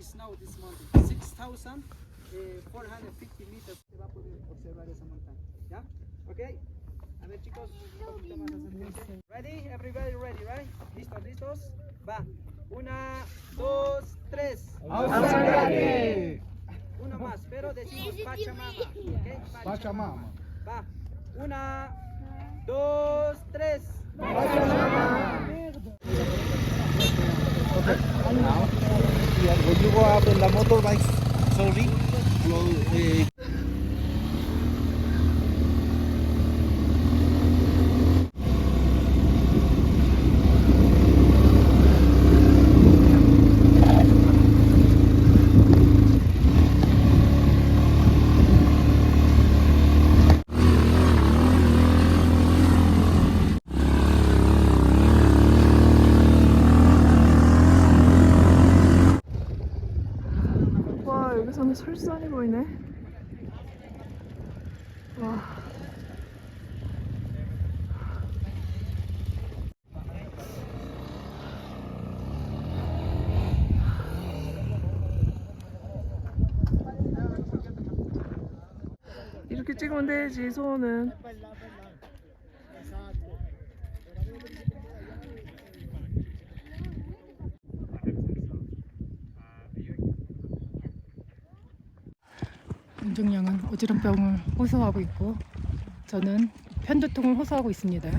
snow this mountain. 6,450 meters se va a poder observar esa montaña. ¿Ya? ¿Ok? A ver chicos, un poquito más acérquense. Ready? Everybody ready, right? ¿Listos, listos? Va. 1, 2, 3. ¡Australia! Uno más, pero decimos Pachamama. ¿Ok? Pachamama. Va. 1, 2, 3. Okay. Now, when you go up in the motorbike, sorry, 와, 여기서는 설산이 보이네. 와. 이렇게 찍으면 되지, 소원은. 윤정양은 어지럼병을 호소하고 있고 저는 편두통을 호소하고 있습니다.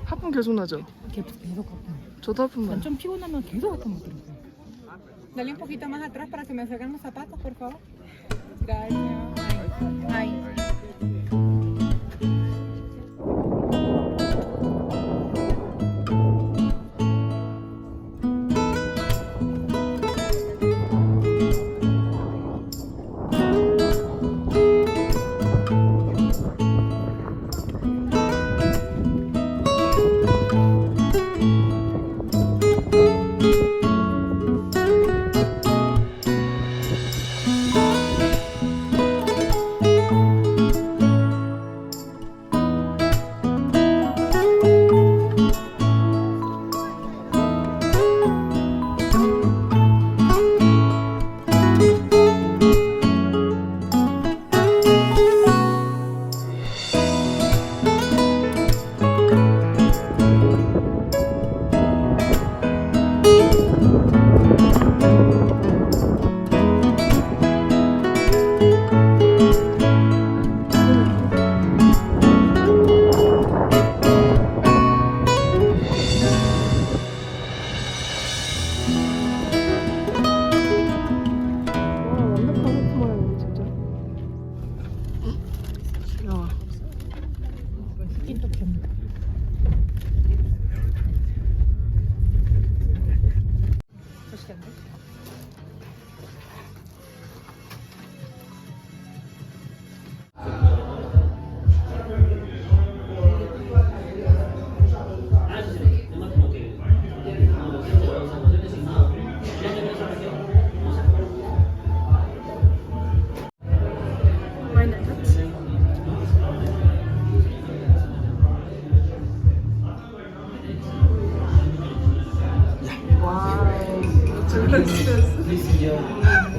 하품 계속 나죠? 계속 하품. 저도 하품 나요. 좀 피곤하면 계속 하품 나더라고요. Dale un poquito más atrás para que me acerquen los zapatos, por favor. Gracias. Ahí.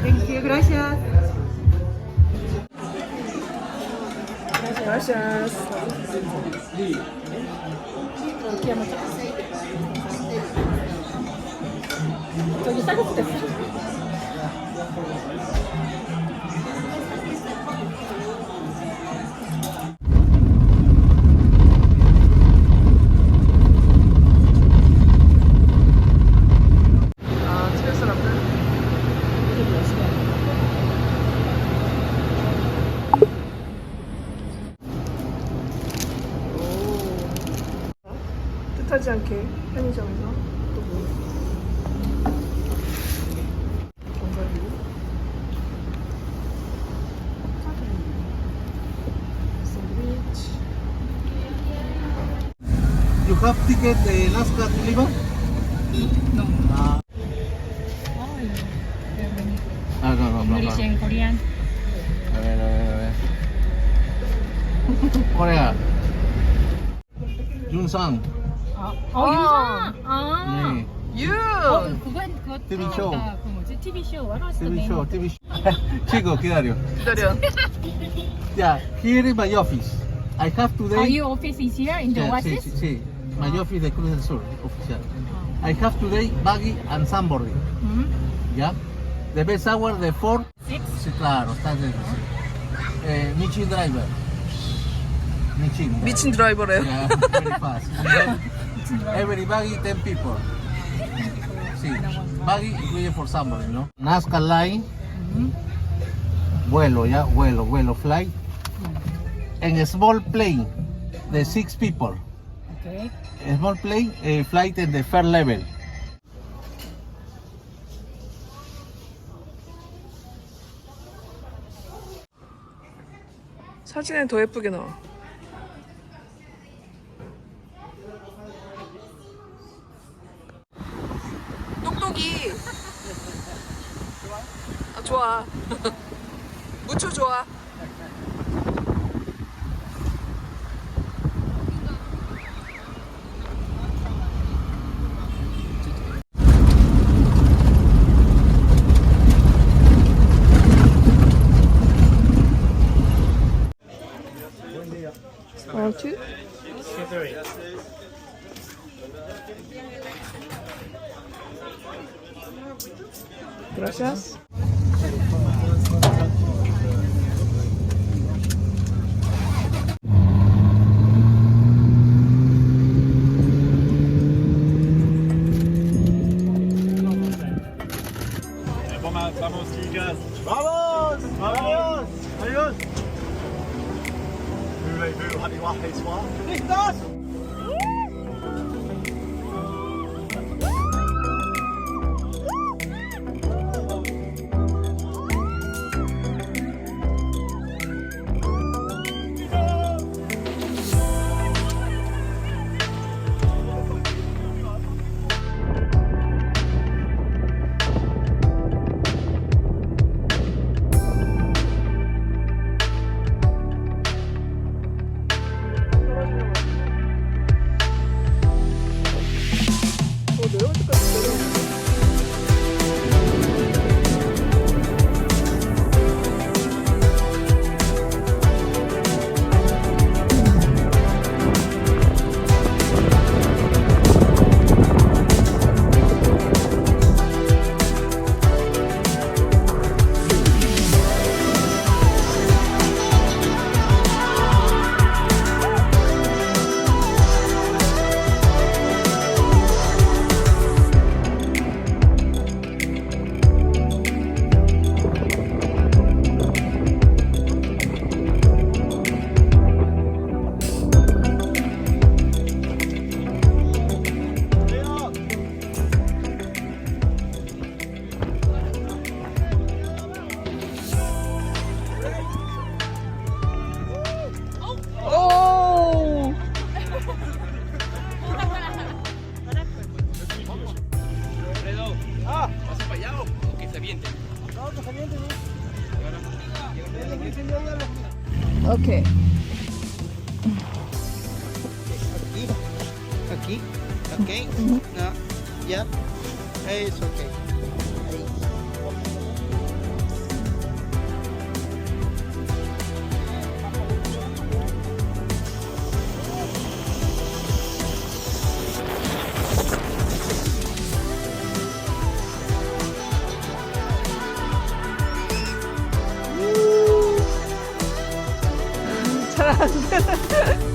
Thank you, gracias. Gracias. 저기 쌀국수 됐어. 아, 집에 사람들? 뜻하지 않게 편의점에서 또 뭐? 견과류, 샌드위치. you have ticket Nazca to Liva? No. English and Korean. A ver. Korea. Junsang. 유사. 아. 네. 유. 그거 TV show. 그 뭐지? TV 쇼. What was the TV name? show, TV show. Chico, 기다려. 기다려. Yeah, here is my office. I have today. Are your office is here in the Yeah, sí, Oasis? sí, sí. My office de Cruz del Sur, oficial. I have today buggy and sandboarding. Hmm? Yeah. The best hour de 4. 6? Sí, claro, está bien. Sí. Michin driver. Michin. 미친 드라이버래요. Yeah, very fast. And then every buggy 10 people. Sí. Buggy incluye for sandboarding, ¿no? Nazca line. Vuelo, ya, vuelo, fly. En small plane de 6 people. Okay. Small plane, flight in the first level. 사진에 더 예쁘게 나와. 똑똑이. 아, 좋아. 무초 좋아. two. Gracias. Vamos, chicas. Vamos. Adiós. Adiós. Voulez-vous aller voir les soirs? 내려갈 때까지 내려. 오! 오케이. Aquí, okay. No, yeah, it's okay. 잘하는데.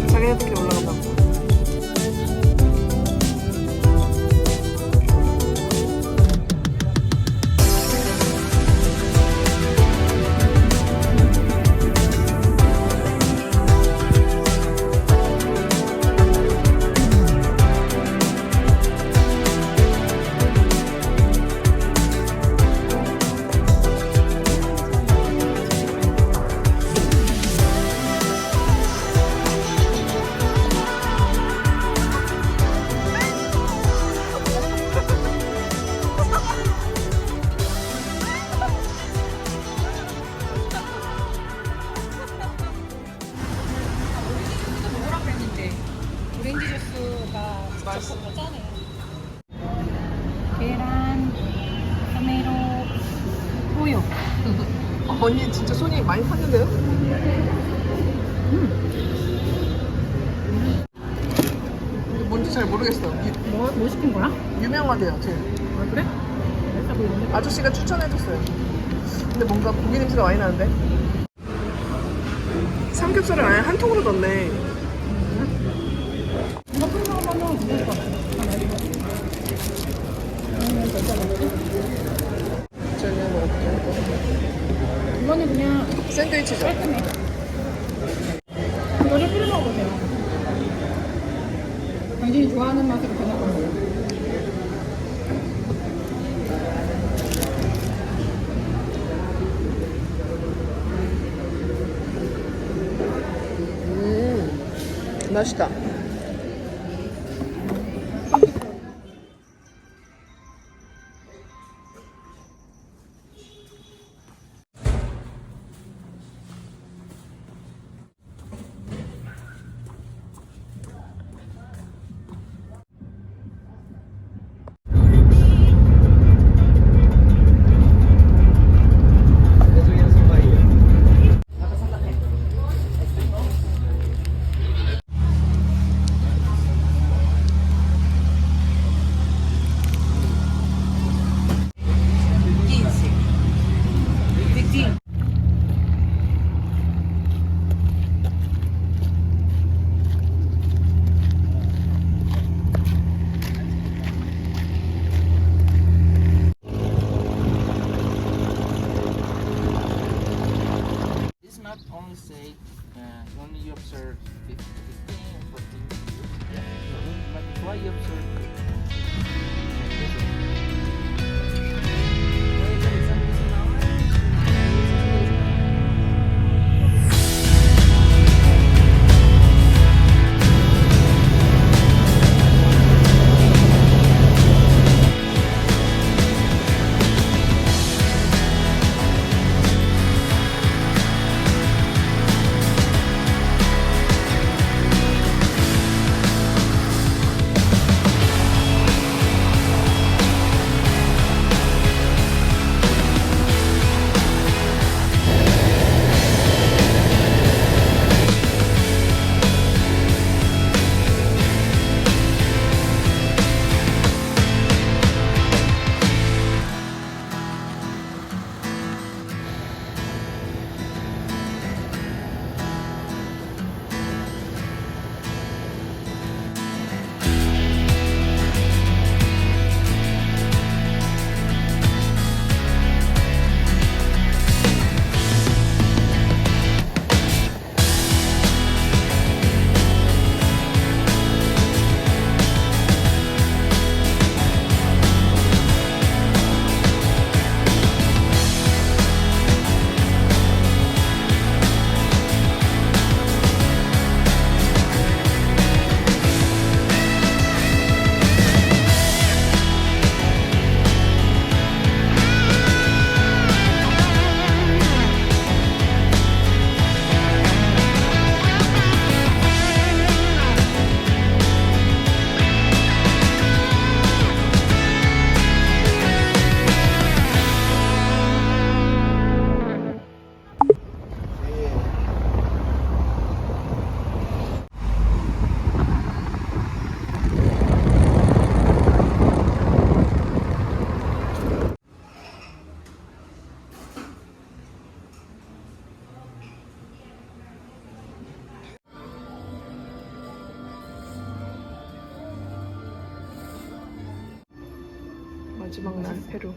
자기네들끼리 올라간다. 맛있어. 계란, 토마토, 우유. 언니 진짜 손이 많이 탔는데요? 근데 뭔지 잘 모르겠어. 뭐 시킨 거야? 유명하대요, 제일. 아, 그래? 아저씨가 추천해줬어요. 근데 뭔가 고기 냄새가 많이 나는데? 삼겹살을 아예 한 통으로 넣네. 이거 풀먹으면 괜찮을 것 같아. 저녁 먹을게요. 이거는 그냥 샌드위치죠? 깔끔해. 이거를 뿌려 먹어보세요. 당신이 좋아하는 맛으로 변화가 맛있다. This map only say only you observe 15 or 14 years. But why you observe? 마지막 날 페루.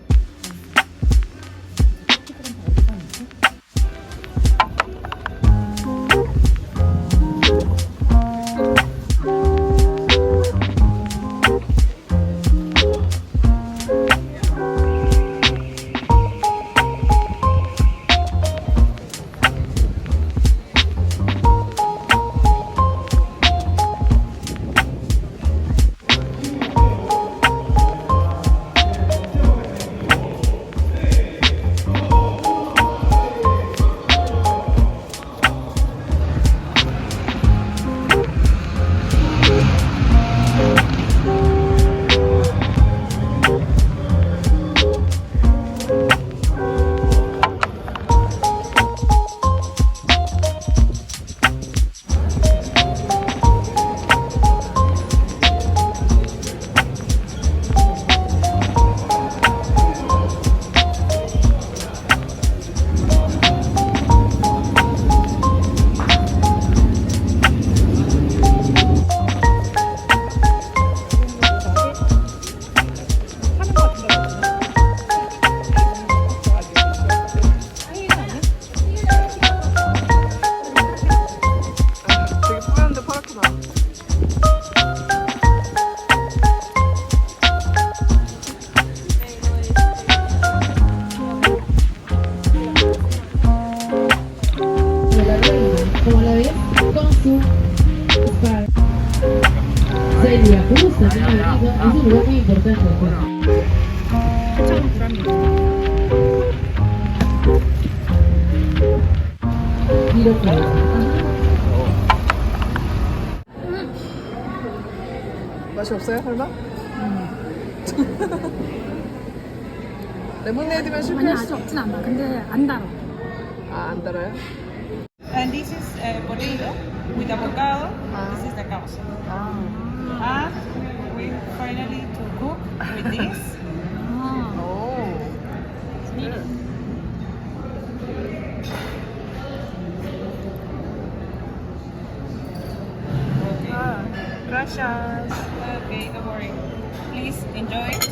예쁘다. Como la ves, con su spa. Celia Cruz también ha venido, es un lugar muy importante. Giro cabeza. 맛이 없어요, 설마? 레모네이드면 아니 실패할 아주 수. 없진 않아. 근데 안 달아. 아, 안 달아요? And this is potato with avocado. This is the causa. And we finally to cook with this. 오. Gracias. Okay, don't worry. Please enjoy it.